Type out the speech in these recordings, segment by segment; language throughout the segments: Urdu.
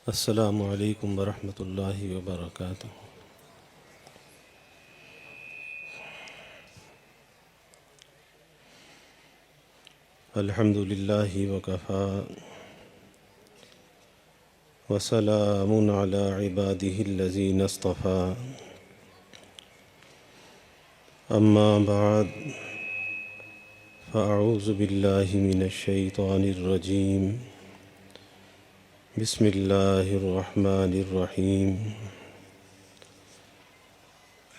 السلام علیکم ورحمۃ اللہ وبرکاتہ۔ الحمد للہ وکفا وسلام علی عبادہ الذین اصطفى، اما بعد فاعوذ باللہ من الشیطان الرجیم، بسم اللہ الرحمن الرحیم۔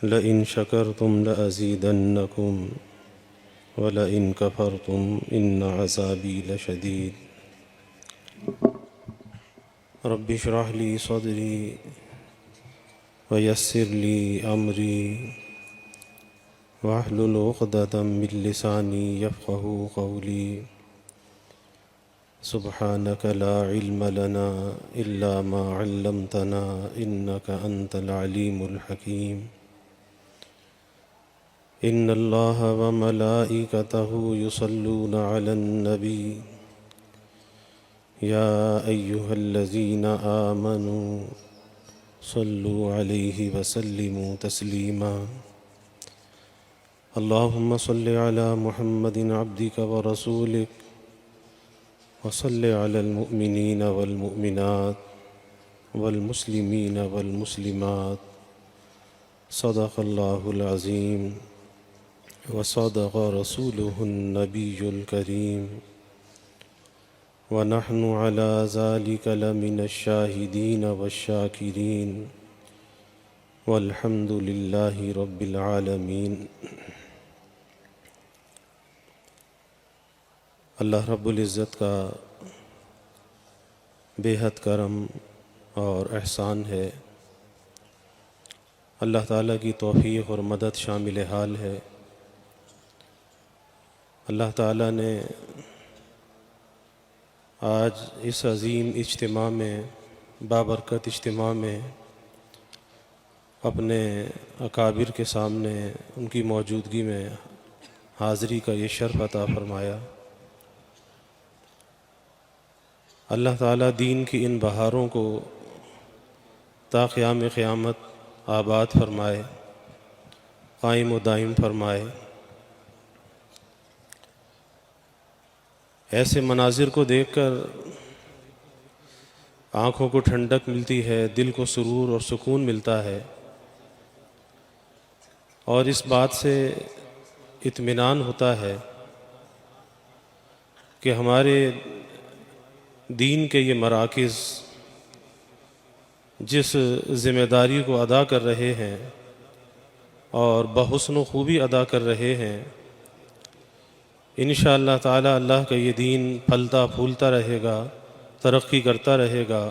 لئن شکرتم لأزیدنکم وَلَئِن كَفَرْتُمْ إِنَّ عَذَابِي لَشَدِيدٌ۔ رب اشرح لي صدري ويسر لي أمري واحلل عقدة من لساني يفقهوا قولي، سبحانك لا علم لنا إلا ما علمتنا إنك أنت العليم الحكيم۔ ان اللہ وملائکتہ یصلون علی النبی یا ایہا الذین آمنوا صلوا علیہ وسلموا تسلیما۔ اللہم صل علی محمد عبدک ورسولک وصل علی المؤمنین والمؤمنات والمسلمین والمسلمات۔ صدق اللہ العظیم وصدق رسوله النبی الکریم، ونحن على ذلك لمن الشاہدین والشاکرین، والحمد للہ رب العالمین۔ اللہ رب العزت کا بے حد کرم اور احسان ہے، اللہ تعالیٰ کی توفیق اور مدد شامل حال ہے۔ اللہ تعالیٰ نے آج اس عظیم اجتماع میں، بابرکت اجتماع میں، اپنے اکابر کے سامنے ان کی موجودگی میں حاضری کا یہ شرف عطا فرمایا۔ اللہ تعالیٰ دین کی ان بہاروں کو تا قیام قیامت آباد فرمائے، قائم و دائم فرمائے۔ ایسے مناظر کو دیکھ کر آنکھوں کو ٹھنڈک ملتی ہے، دل کو سرور اور سکون ملتا ہے، اور اس بات سے اطمینان ہوتا ہے کہ ہمارے دین کے یہ مراکز جس ذمہ داری کو ادا کر رہے ہیں اور بحسن و خوبی ادا کر رہے ہیں، انشاءاللہ تعالی اللہ کا یہ دین پھلتا پھولتا رہے گا، ترقی کرتا رہے گا،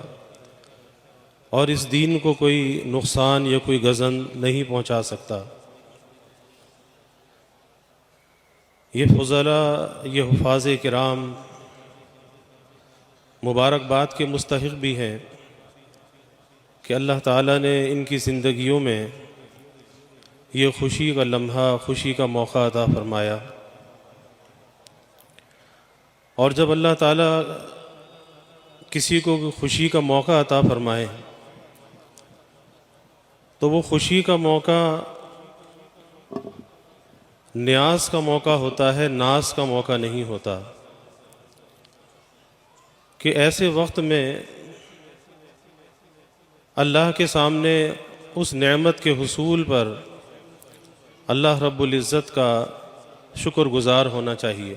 اور اس دین کو کوئی نقصان یا کوئی غضن نہیں پہنچا سکتا۔ یہ فضلاء، یہ حفاظ کرام مبارکباد کے مستحق بھی ہیں کہ اللہ تعالیٰ نے ان کی زندگیوں میں یہ خوشی کا لمحہ، خوشی کا موقع عطا فرمایا۔ اور جب اللہ تعالیٰ کسی کو خوشی کا موقع عطا فرمائے تو وہ خوشی کا موقع نیاز کا موقع ہوتا ہے، ناز کا موقع نہیں ہوتا، کہ ایسے وقت میں اللہ کے سامنے اس نعمت کے حصول پر اللہ رب العزت کا شکر گزار ہونا چاہیے،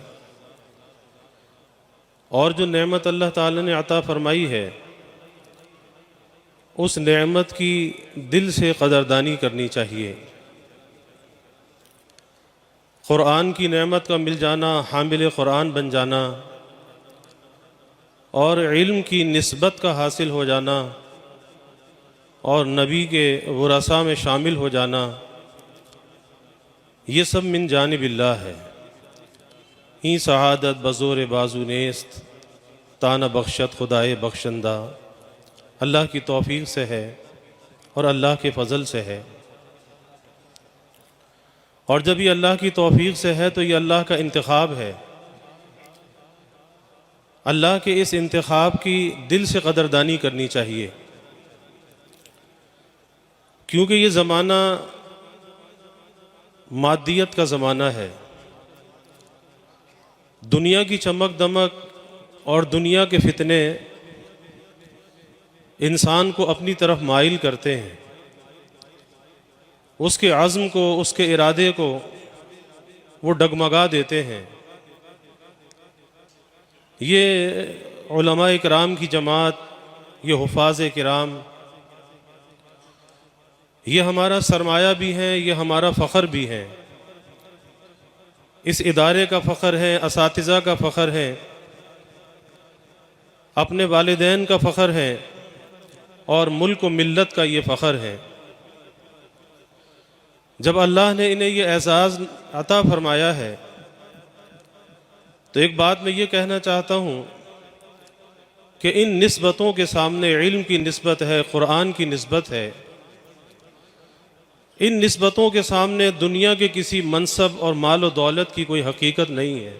اور جو نعمت اللہ تعالیٰ نے عطا فرمائی ہے اس نعمت کی دل سے قدردانی کرنی چاہیے۔ قرآن کی نعمت کا مل جانا، حامل قرآن بن جانا، اور علم کی نسبت کا حاصل ہو جانا، اور نبی کے ورثاء میں شامل ہو جانا، یہ سب من جانب اللہ ہے۔ این سعادت بزور بازو نیست، تانہ بخشت خدائے بخشندہ، اللہ کی توفیق سے ہے اور اللہ کے فضل سے ہے۔ اور جب یہ اللہ کی توفیق سے ہے تو یہ اللہ کا انتخاب ہے، اللہ کے اس انتخاب کی دل سے قدردانی کرنی چاہیے، کیونکہ یہ زمانہ مادیت کا زمانہ ہے۔ دنیا کی چمک دمک اور دنیا کے فتنے انسان کو اپنی طرف مائل کرتے ہیں، اس کے عزم کو، اس کے ارادے کو وہ ڈگمگا دیتے ہیں۔ یہ علماء کرام کی جماعت، یہ حفاظ کرام، یہ ہمارا سرمایہ بھی ہیں، یہ ہمارا فخر بھی ہیں، اس ادارے کا فخر ہے، اساتذہ کا فخر ہے، اپنے والدین کا فخر ہے، اور ملک و ملت کا یہ فخر ہے۔ جب اللہ نے انہیں یہ اعزاز عطا فرمایا ہے تو ایک بات میں یہ کہنا چاہتا ہوں کہ ان نسبتوں کے سامنے علم کی نسبت ہے، قرآن کی نسبت ہے، ان نسبتوں کے سامنے دنیا کے کسی منصب اور مال و دولت کی کوئی حقیقت نہیں ہے۔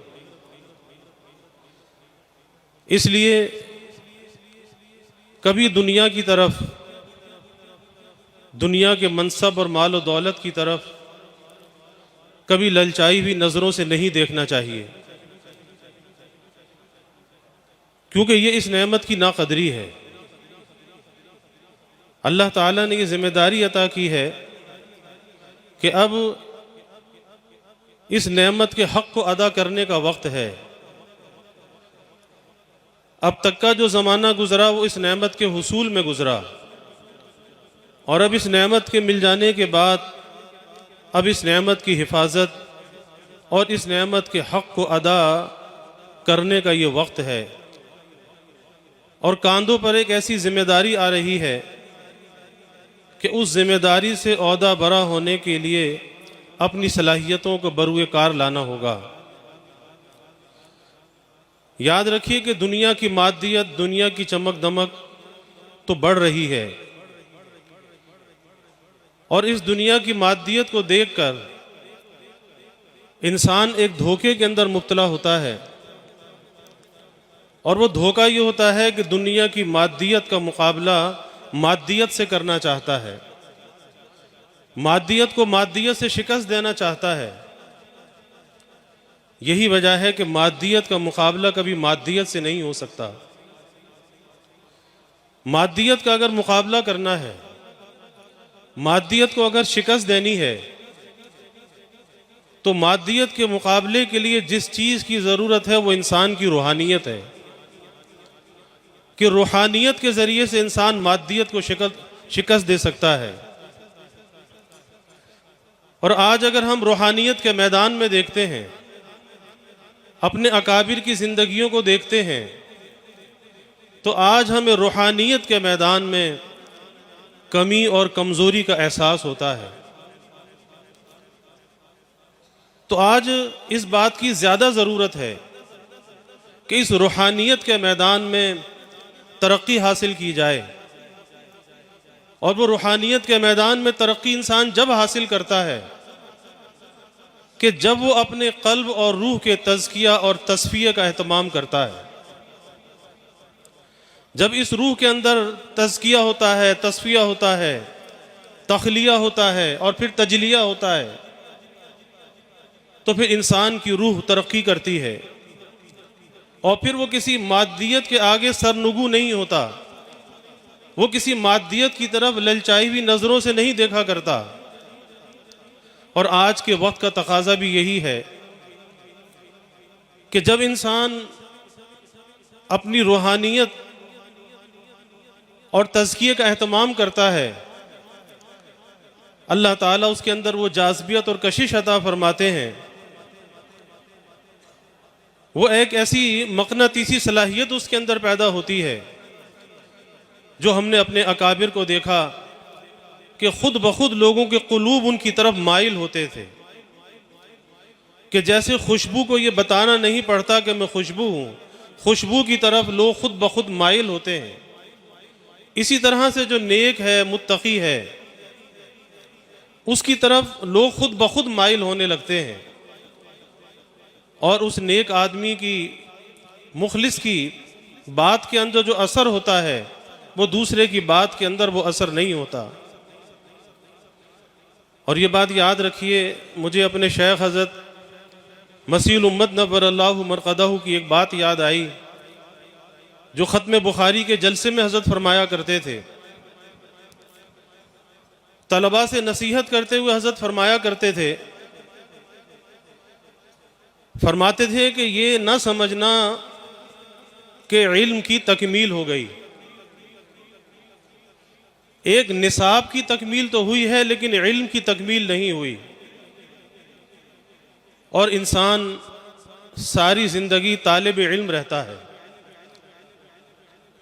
اس لیے کبھی دنیا کی طرف، دنیا کے منصب اور مال و دولت کی طرف کبھی للچائی ہوئی نظروں سے نہیں دیکھنا چاہیے، کیونکہ یہ اس نعمت کی ناقدری ہے۔ اللہ تعالیٰ نے یہ ذمہ داری عطا کی ہے کہ اب اس نعمت کے حق کو ادا کرنے کا وقت ہے۔ اب تک کا جو زمانہ گزرا وہ اس نعمت کے حصول میں گزرا، اور اب اس نعمت کے مل جانے کے بعد اب اس نعمت کی حفاظت اور اس نعمت کے حق کو ادا کرنے کا یہ وقت ہے، اور کاندھوں پر ایک ایسی ذمہ داری آ رہی ہے کہ اس ذمہ داری سے عہدہ برا ہونے کے لیے اپنی صلاحیتوں کو بروئے کار لانا ہوگا۔ یاد رکھیے کہ دنیا کی مادیت، دنیا کی چمک دمک تو بڑھ رہی ہے، اور اس دنیا کی مادیت کو دیکھ کر انسان ایک دھوکے کے اندر مبتلا ہوتا ہے، اور وہ دھوکہ یہ ہوتا ہے کہ دنیا کی مادیت کا مقابلہ مادیت سے کرنا چاہتا ہے، مادیت کو مادیت سے شکست دینا چاہتا ہے۔ یہی وجہ ہے کہ مادیت کا مقابلہ کبھی مادیت سے نہیں ہو سکتا۔ مادیت کا اگر مقابلہ کرنا ہے، مادیت کو اگر شکست دینی ہے، تو مادیت کے مقابلے کے لیے جس چیز کی ضرورت ہے وہ انسان کی روحانیت ہے، کہ روحانیت کے ذریعے سے انسان مادیت کو شکست دے سکتا ہے۔ اور آج اگر ہم روحانیت کے میدان میں دیکھتے ہیں، اپنے اکابر کی زندگیوں کو دیکھتے ہیں، تو آج ہمیں روحانیت کے میدان میں کمی اور کمزوری کا احساس ہوتا ہے۔ تو آج اس بات کی زیادہ ضرورت ہے کہ اس روحانیت کے میدان میں ترقی حاصل کی جائے، اور وہ روحانیت کے میدان میں ترقی انسان جب حاصل کرتا ہے کہ جب وہ اپنے قلب اور روح کے تزکیہ اور تصفیہ کا اہتمام کرتا ہے۔ جب اس روح کے اندر تزکیہ ہوتا ہے، تصفیہ ہوتا ہے، تخلیہ ہوتا ہے، اور پھر تجلیہ ہوتا ہے، تو پھر انسان کی روح ترقی کرتی ہے، اور پھر وہ کسی مادیت کے آگے سرنگو نہیں ہوتا، وہ کسی مادیت کی طرف للچائی ہوئی نظروں سے نہیں دیکھا کرتا۔ اور آج کے وقت کا تقاضا بھی یہی ہے کہ جب انسان اپنی روحانیت اور تزکیے کا اہتمام کرتا ہے، اللہ تعالیٰ اس کے اندر وہ جاذبیت اور کشش عطا فرماتے ہیں، وہ ایک ایسی مقناطیسی صلاحیت اس کے اندر پیدا ہوتی ہے جو ہم نے اپنے اکابر کو دیکھا کہ خود بخود لوگوں کے قلوب ان کی طرف مائل ہوتے تھے، کہ جیسے خوشبو کو یہ بتانا نہیں پڑتا کہ میں خوشبو ہوں، خوشبو کی طرف لوگ خود بخود مائل ہوتے ہیں۔ اسی طرح سے جو نیک ہے، متقی ہے، اس کی طرف لوگ خود بخود مائل ہونے لگتے ہیں، اور اس نیک آدمی کی مخلص کی بات کے اندر جو اثر ہوتا ہے وہ دوسرے کی بات کے اندر وہ اثر نہیں ہوتا۔ اور یہ بات یاد رکھیے، مجھے اپنے شیخ حضرت مسیح الامت نور اللہ مرقدہ کی ایک بات یاد آئی جو ختم بخاری کے جلسے میں حضرت فرمایا کرتے تھے۔ طلباء سے نصیحت کرتے ہوئے حضرت فرمایا کرتے تھے، فرماتے تھے کہ یہ نہ سمجھنا کہ علم کی تکمیل ہو گئی، ایک نصاب کی تکمیل تو ہوئی ہے لیکن علم کی تکمیل نہیں ہوئی، اور انسان ساری زندگی طالب علم رہتا ہے۔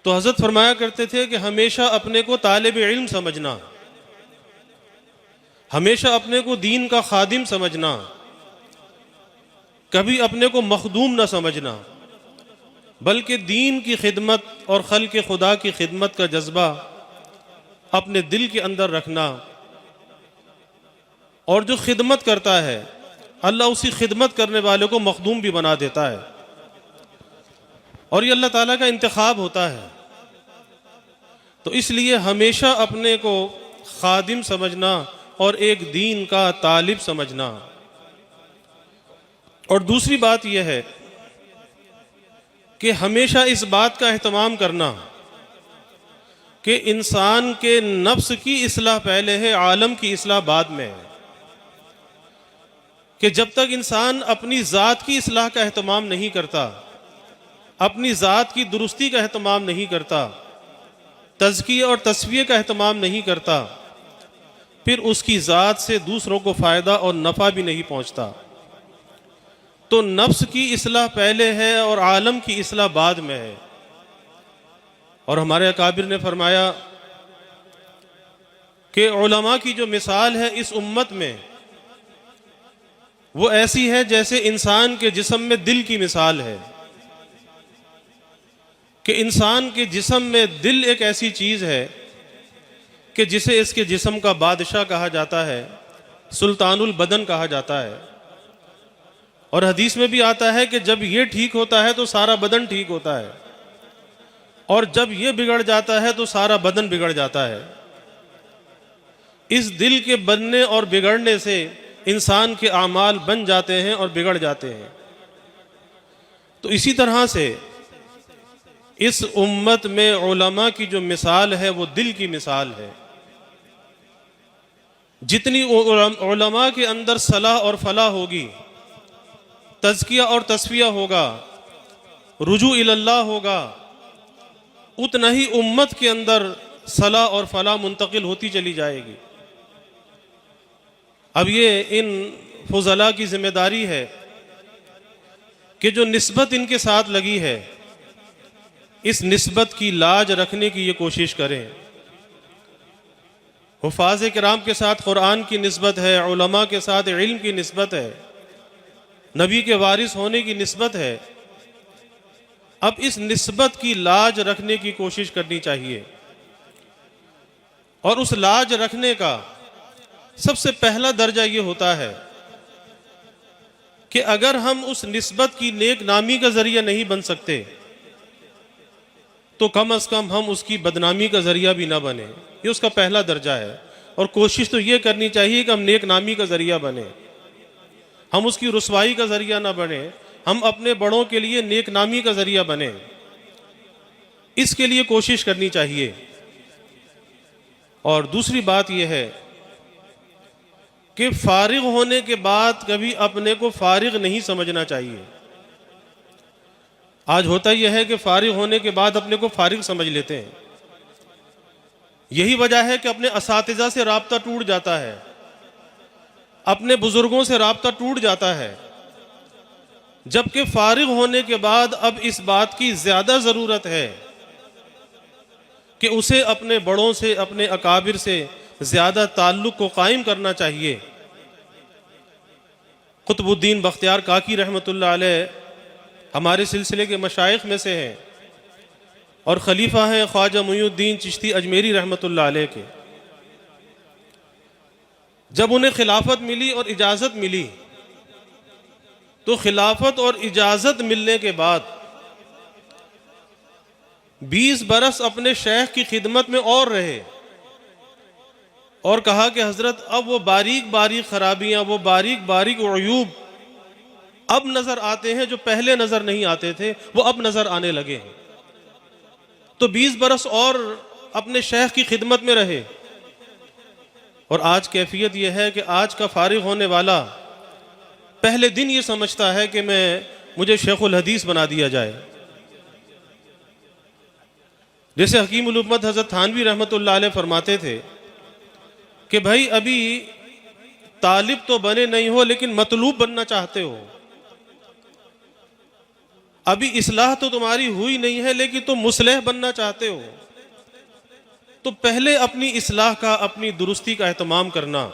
تو حضرت فرمایا کرتے تھے کہ ہمیشہ اپنے کو طالب علم سمجھنا، ہمیشہ اپنے کو دین کا خادم سمجھنا، کبھی اپنے کو مخدوم نہ سمجھنا، بلکہ دین کی خدمت اور خلق خدا کی خدمت کا جذبہ اپنے دل کے اندر رکھنا، اور جو خدمت کرتا ہے اللہ اسی خدمت کرنے والے کو مخدوم بھی بنا دیتا ہے، اور یہ اللہ تعالیٰ کا انتخاب ہوتا ہے۔ تو اس لیے ہمیشہ اپنے کو خادم سمجھنا اور ایک دین کا طالب سمجھنا۔ اور دوسری بات یہ ہے کہ ہمیشہ اس بات کا اہتمام کرنا کہ انسان کے نفس کی اصلاح پہلے ہے، عالم کی اصلاح بعد میں ہے، کہ جب تک انسان اپنی ذات کی اصلاح کا اہتمام نہیں کرتا، اپنی ذات کی درستی کا اہتمام نہیں کرتا، تزکیہ اور تصفیہ کا اہتمام نہیں کرتا، پھر اس کی ذات سے دوسروں کو فائدہ اور نفع بھی نہیں پہنچتا۔ تو نفس کی اصلاح پہلے ہے اور عالم کی اصلاح بعد میں ہے۔ اور ہمارے اکابر نے فرمایا کہ علماء کی جو مثال ہے اس امت میں وہ ایسی ہے جیسے انسان کے جسم میں دل کی مثال ہے، کہ انسان کے جسم میں دل ایک ایسی چیز ہے کہ جسے اس کے جسم کا بادشاہ کہا جاتا ہے، سلطان البدن کہا جاتا ہے۔ اور حدیث میں بھی آتا ہے کہ جب یہ ٹھیک ہوتا ہے تو سارا بدن ٹھیک ہوتا ہے، اور جب یہ بگڑ جاتا ہے تو سارا بدن بگڑ جاتا ہے۔ اس دل کے بننے اور بگڑنے سے انسان کے اعمال بن جاتے ہیں اور بگڑ جاتے ہیں۔ تو اسی طرح سے اس امت میں علماء کی جو مثال ہے وہ دل کی مثال ہے۔ جتنی علماء کے اندر صلاح اور فلاح ہوگی، تزکیہ اور تصفیہ ہوگا، رجوع اللہ ہوگا، اتنا ہی امت کے اندر صلاح اور فلاح منتقل ہوتی چلی جائے گی۔ اب یہ ان فضلاء کی ذمہ داری ہے کہ جو نسبت ان کے ساتھ لگی ہے اس نسبت کی لاج رکھنے کی یہ کوشش کریں۔ حفاظ کرام کے ساتھ قرآن کی نسبت ہے، علماء کے ساتھ علم کی نسبت ہے، نبی کے وارث ہونے کی نسبت ہے۔ اب اس نسبت کی لاج رکھنے کی کوشش کرنی چاہیے، اور اس لاج رکھنے کا سب سے پہلا درجہ یہ ہوتا ہے کہ اگر ہم اس نسبت کی نیک نامی کا ذریعہ نہیں بن سکتے تو کم از کم ہم اس کی بدنامی کا ذریعہ بھی نہ بنے۔ یہ اس کا پہلا درجہ ہے، اور کوشش تو یہ کرنی چاہیے کہ ہم نیک نامی کا ذریعہ بنیں، ہم اس کی رسوائی کا ذریعہ نہ بنیں، ہم اپنے بڑوں کے لیے نیک نامی کا ذریعہ بنیں۔ اس کے لیے کوشش کرنی چاہیے۔ اور دوسری بات یہ ہے کہ فارغ ہونے کے بعد کبھی اپنے کو فارغ نہیں سمجھنا چاہیے۔ آج ہوتا یہ ہے کہ فارغ ہونے کے بعد اپنے کو فارغ سمجھ لیتے ہیں۔ یہی وجہ ہے کہ اپنے اساتذہ سے رابطہ ٹوٹ جاتا ہے، اپنے بزرگوں سے رابطہ ٹوٹ جاتا ہے، جبکہ فارغ ہونے کے بعد اب اس بات کی زیادہ ضرورت ہے کہ اسے اپنے بڑوں سے، اپنے اکابر سے زیادہ تعلق کو قائم کرنا چاہیے۔ قطب الدین بختیار کاکی رحمۃ اللہ علیہ ہمارے سلسلے کے مشائخ میں سے ہیں، اور خلیفہ ہیں خواجہ معین الدین چشتی اجمیری رحمۃ اللہ علیہ کے۔ جب انہیں خلافت ملی اور اجازت ملی تو خلافت اور اجازت ملنے کے بعد 20 برس اپنے شیخ کی خدمت میں اور رہے، اور کہا کہ حضرت اب وہ باریک باریک خرابیاں، وہ باریک باریک عیوب اب نظر آتے ہیں جو پہلے نظر نہیں آتے تھے، وہ اب نظر آنے لگے ہیں۔ تو 20 برس اور اپنے شیخ کی خدمت میں رہے، اور آج کیفیت یہ ہے کہ آج کا فارغ ہونے والا پہلے دن یہ سمجھتا ہے کہ مجھے شیخ الحدیث بنا دیا جائے۔ جیسے حکیم الامت حضرت تھانوی رحمۃ اللہ علیہ فرماتے تھے کہ بھائی ابھی طالب تو بنے نہیں ہو لیکن مطلوب بننا چاہتے ہو، ابھی اصلاح تو تمہاری ہوئی نہیں ہے لیکن تم مصلح بننا چاہتے ہو، تو پہلے اپنی اصلاح کا، اپنی درستی کا اہتمام کرنا۔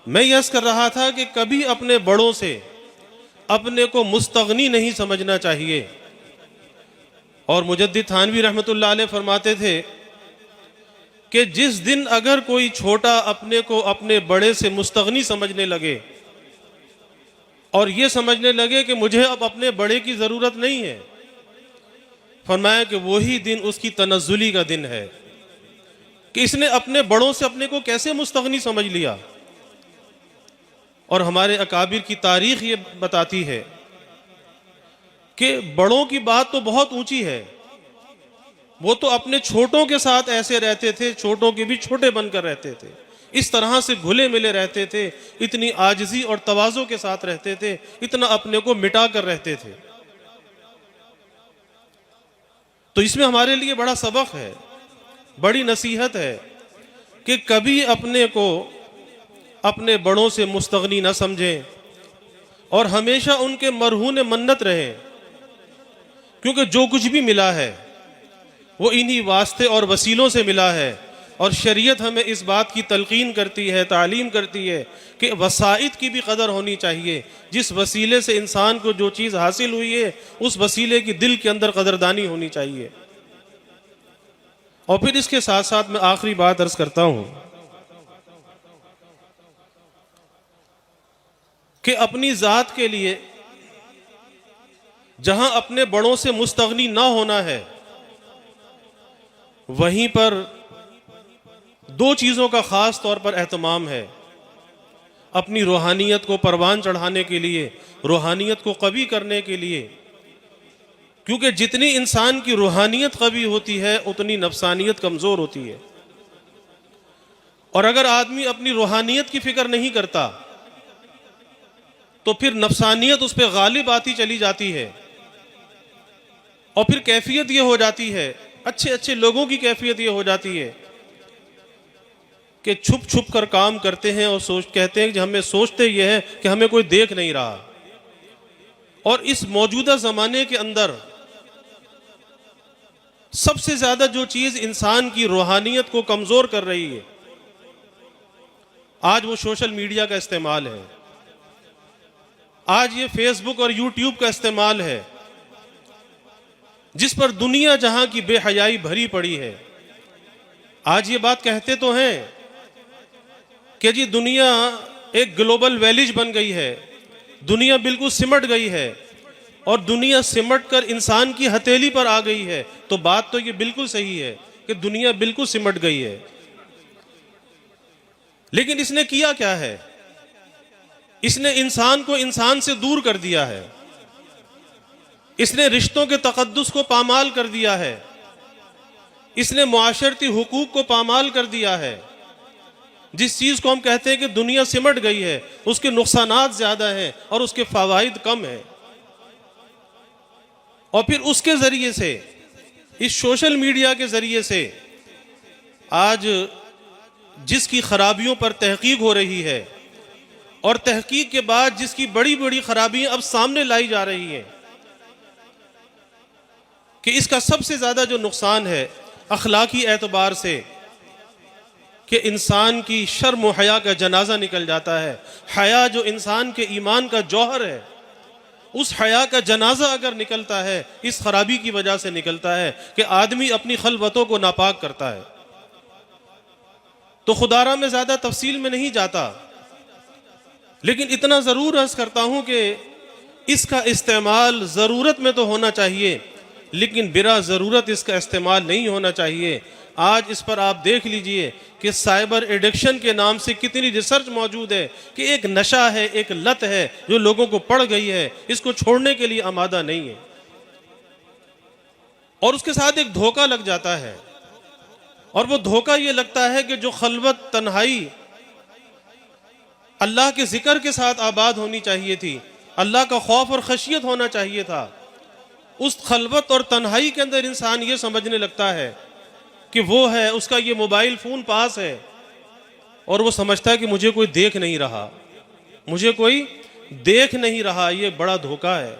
میں یہ عرض کر رہا تھا کہ کبھی اپنے بڑوں سے اپنے کو مستغنی نہیں سمجھنا چاہیے، اور مجدد تھانوی رحمۃ اللہ علیہ فرماتے تھے کہ جس دن اگر کوئی چھوٹا اپنے کو اپنے بڑے سے مستغنی سمجھنے لگے اور یہ سمجھنے لگے کہ مجھے اب اپنے بڑے کی ضرورت نہیں ہے، فرمایا کہ وہی دن اس کی تنزلی کا دن ہے، کہ اس نے اپنے بڑوں سے اپنے کو کیسے مستغنی سمجھ لیا۔ اور ہمارے اکابر کی تاریخ یہ بتاتی ہے کہ بڑوں کی بات تو بہت اونچی ہے، وہ تو اپنے چھوٹوں کے ساتھ ایسے رہتے تھے، چھوٹوں کے بھی چھوٹے بن کر رہتے تھے، اس طرح سے گھلے ملے رہتے تھے، اتنی عاجزی اور تواضع کے ساتھ رہتے تھے، اتنا اپنے کو مٹا کر رہتے تھے۔ تو اس میں ہمارے لیے بڑا سبق ہے، بڑی نصیحت ہے کہ کبھی اپنے کو اپنے بڑوں سے مستغنی نہ سمجھیں، اور ہمیشہ ان کے مرہون منت رہیں، کیونکہ جو کچھ بھی ملا ہے وہ انہی واسطے اور وسیلوں سے ملا ہے، اور شریعت ہمیں اس بات کی تلقین کرتی ہے، تعلیم کرتی ہے کہ وسائط کی بھی قدر ہونی چاہیے۔ جس وسیلے سے انسان کو جو چیز حاصل ہوئی ہے اس وسیلے کی دل کے اندر قدردانی ہونی چاہیے۔ اور پھر اس کے ساتھ ساتھ میں آخری بات عرض کرتا ہوں کہ اپنی ذات کے لیے جہاں اپنے بڑوں سے مستغنی نہ ہونا ہے، وہیں پر دو چیزوں کا خاص طور پر اہتمام ہے۔ اپنی روحانیت کو پروان چڑھانے کے لیے، روحانیت کو قوی کرنے کے لیے، کیونکہ جتنی انسان کی روحانیت قوی ہوتی ہے اتنی نفسانیت کمزور ہوتی ہے، اور اگر آدمی اپنی روحانیت کی فکر نہیں کرتا تو پھر نفسانیت اس پہ غالب آتی چلی جاتی ہے، اور پھر کیفیت یہ ہو جاتی ہے، اچھے اچھے لوگوں کی کیفیت یہ ہو جاتی ہے کہ چھپ چھپ کر کام کرتے ہیں، اور کہتے ہیں کہ ہمیں سوچتے یہ ہے کہ ہمیں کوئی دیکھ نہیں رہا۔ اور اس موجودہ زمانے کے اندر سب سے زیادہ جو چیز انسان کی روحانیت کو کمزور کر رہی ہے آج وہ سوشل میڈیا کا استعمال ہے، آج یہ فیس بک اور یوٹیوب کا استعمال ہے، جس پر دنیا جہاں کی بے حیائی بھری پڑی ہے۔ آج یہ بات کہتے تو ہیں کہ جی دنیا ایک گلوبل ویلیج بن گئی ہے، دنیا بالکل سمٹ گئی ہے، اور دنیا سمٹ کر انسان کی ہتھیلی پر آ گئی ہے، تو بات تو یہ بالکل صحیح ہے کہ دنیا بالکل سمٹ گئی ہے، لیکن اس نے کیا کیا ہے؟ اس نے انسان کو انسان سے دور کر دیا ہے، اس نے رشتوں کے تقدس کو پامال کر دیا ہے، اس نے معاشرتی حقوق کو پامال کر دیا ہے۔ جس چیز کو ہم کہتے ہیں کہ دنیا سمٹ گئی ہے، اس کے نقصانات زیادہ ہیں اور اس کے فوائد کم ہیں، اور پھر اس کے ذریعے سے، اس سوشل میڈیا کے ذریعے سے آج جس کی خرابیوں پر تحقیق ہو رہی ہے، اور تحقیق کے بعد جس کی بڑی بڑی خرابیاں اب سامنے لائی جا رہی ہیں، کہ اس کا سب سے زیادہ جو نقصان ہے اخلاقی اعتبار سے، کہ انسان کی شرم و حیا کا جنازہ نکل جاتا ہے۔ حیا جو انسان کے ایمان کا جوہر ہے، اس حیا کا جنازہ اگر نکلتا ہے، اس خرابی کی وجہ سے نکلتا ہے کہ آدمی اپنی خلوتوں کو ناپاک کرتا ہے۔ تو خدا را میں زیادہ تفصیل میں نہیں جاتا، لیکن اتنا ضرور عرض کرتا ہوں کہ اس کا استعمال ضرورت میں تو ہونا چاہیے، لیکن بلا ضرورت اس کا استعمال نہیں ہونا چاہیے۔ آج اس پر آپ دیکھ لیجئے کہ سائبر ایڈکشن کے نام سے کتنی ریسرچ موجود ہے کہ ایک نشہ ہے، ایک لت ہے جو لوگوں کو پڑ گئی ہے، اس کو چھوڑنے کے لیے آمادہ نہیں ہے، اور اس کے ساتھ ایک دھوکہ لگ جاتا ہے، اور وہ دھوکہ یہ لگتا ہے کہ جو خلوت تنہائی اللہ کے ذکر کے ساتھ آباد ہونی چاہیے تھی، اللہ کا خوف اور خشیت ہونا چاہیے تھا، اس خلوت اور تنہائی کے اندر انسان یہ سمجھنے لگتا ہے کہ وہ ہے، اس کا یہ موبائل فون پاس ہے، اور وہ سمجھتا ہے کہ مجھے کوئی دیکھ نہیں رہا، مجھے کوئی دیکھ نہیں رہا۔ یہ بڑا دھوکہ ہے۔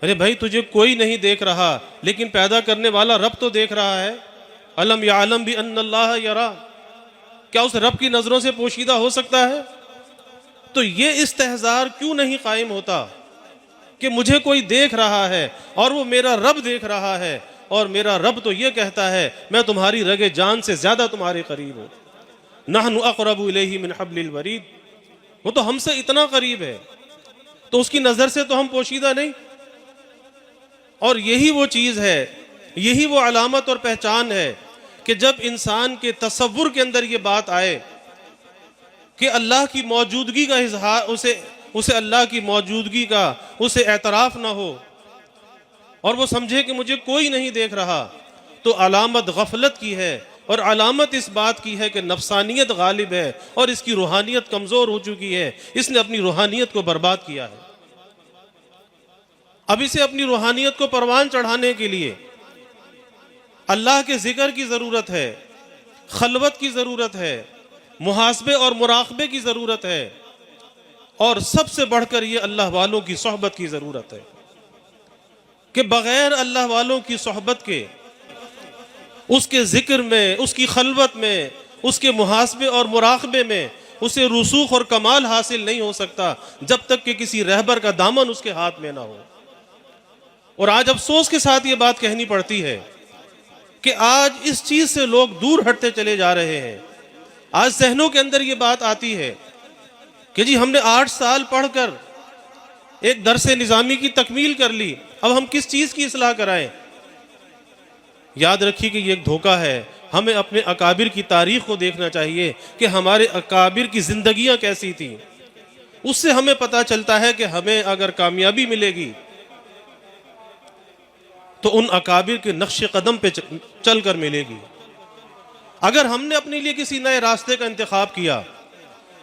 ارے بھائی، تجھے کوئی نہیں دیکھ رہا، لیکن پیدا کرنے والا رب تو دیکھ رہا ہے۔ الم یعلم بان اللہ یرا، کیا اس رب کی نظروں سے پوشیدہ ہو سکتا ہے؟ تو یہ استحضار کیوں نہیں قائم ہوتا کہ مجھے کوئی دیکھ رہا ہے اور وہ میرا رب دیکھ رہا ہے، اور میرا رب تو یہ کہتا ہے میں تمہاری رگ جان سے زیادہ تمہارے قریب ہوں۔ نحن اقرب الیہ من حبل الورید، وہ تو ہم سے اتنا قریب ہے، تو اس کی نظر سے تو ہم پوشیدہ نہیں۔ اور یہی وہ چیز ہے، یہی وہ علامت اور پہچان ہے کہ جب انسان کے تصور کے اندر یہ بات آئے کہ اللہ کی موجودگی کا اظہار، اسے اللہ کی موجودگی کا اسے اعتراف نہ ہو، اور وہ سمجھے کہ مجھے کوئی نہیں دیکھ رہا، تو علامت غفلت کی ہے، اور علامت اس بات کی ہے کہ نفسانیت غالب ہے اور اس کی روحانیت کمزور ہو چکی ہے، اس نے اپنی روحانیت کو برباد کیا ہے۔ اب اسے اپنی روحانیت کو پروان چڑھانے کے لیے اللہ کے ذکر کی ضرورت ہے، خلوت کی ضرورت ہے، محاسبے اور مراقبے کی ضرورت ہے، اور سب سے بڑھ کر یہ اللہ والوں کی صحبت کی ضرورت ہے کہ بغیر اللہ والوں کی صحبت کے، اس کے ذکر میں، اس کی خلوت میں، اس کے محاسبے اور مراقبے میں اسے رسوخ اور کمال حاصل نہیں ہو سکتا جب تک کہ کسی رہبر کا دامن اس کے ہاتھ میں نہ ہو۔ اور آج افسوس کے ساتھ یہ بات کہنی پڑتی ہے کہ آج اس چیز سے لوگ دور ہٹتے چلے جا رہے ہیں۔ آج ذہنوں کے اندر یہ بات آتی ہے کہ جی ہم نے 8 سال پڑھ کر ایک درس نظامی کی تکمیل کر لی، اب ہم کس چیز کی اصلاح کرائیں؟ یاد رکھیے کہ یہ ایک دھوکہ ہے۔ ہمیں اپنے اکابر کی تاریخ کو دیکھنا چاہیے کہ ہمارے اکابر کی زندگیاں کیسی تھیں، اس سے ہمیں پتہ چلتا ہے کہ ہمیں اگر کامیابی ملے گی تو ان اکابر کے نقش قدم پہ چل کر ملے گی۔ اگر ہم نے اپنے لیے کسی نئے راستے کا انتخاب کیا،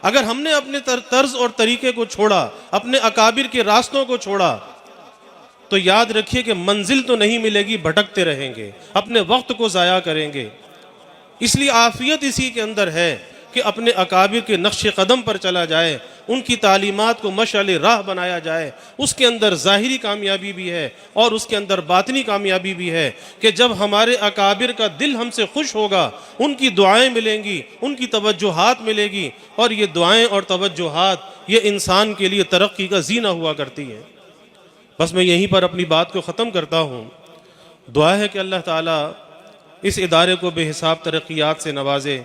اگر ہم نے اپنے طرز اور طریقے کو چھوڑا، اپنے اکابر کے راستوں کو چھوڑا، تو یاد رکھیے کہ منزل تو نہیں ملے گی، بھٹکتے رہیں گے، اپنے وقت کو ضائع کریں گے۔ اس لیے عافیت اسی کے اندر ہے کہ اپنے اکابر کے نقش قدم پر چلا جائے، ان کی تعلیمات کو مشعل راہ بنایا جائے۔ اس کے اندر ظاہری کامیابی بھی ہے اور اس کے اندر باطنی کامیابی بھی ہے کہ جب ہمارے اکابر کا دل ہم سے خوش ہوگا، ان کی دعائیں ملیں گی، ان کی توجہات ملے گی، اور یہ دعائیں اور توجہات یہ انسان کے لیے ترقی کا زینہ ہوا کرتی ہیں۔ بس میں یہیں پر اپنی بات کو ختم کرتا ہوں۔ دعا ہے کہ اللہ تعالیٰ اس ادارے کو بے حساب ترقیات سے نوازے،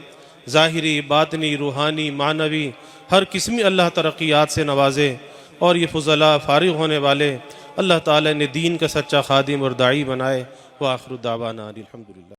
ظاہری، باطنی، روحانی، معنوی، ہر قسمی اللہ ترقیات سے نوازے، اور یہ فضلاء فارغ ہونے والے اللہ تعالیٰ نے دین کا سچا خادم اور داعی بنائے۔ وآخر دعوانا الحمدللہ۔